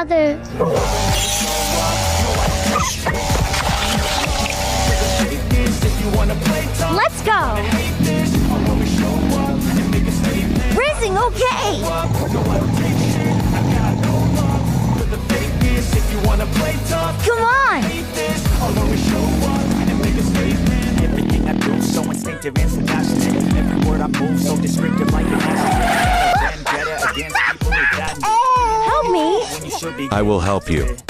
brother. Let's go. Racing, okay. Come on. Everything I do so instinctive and so passionate. Every word I move so descriptive like an accident. Vendetta against people who got me. Help me. When you should be I will help you.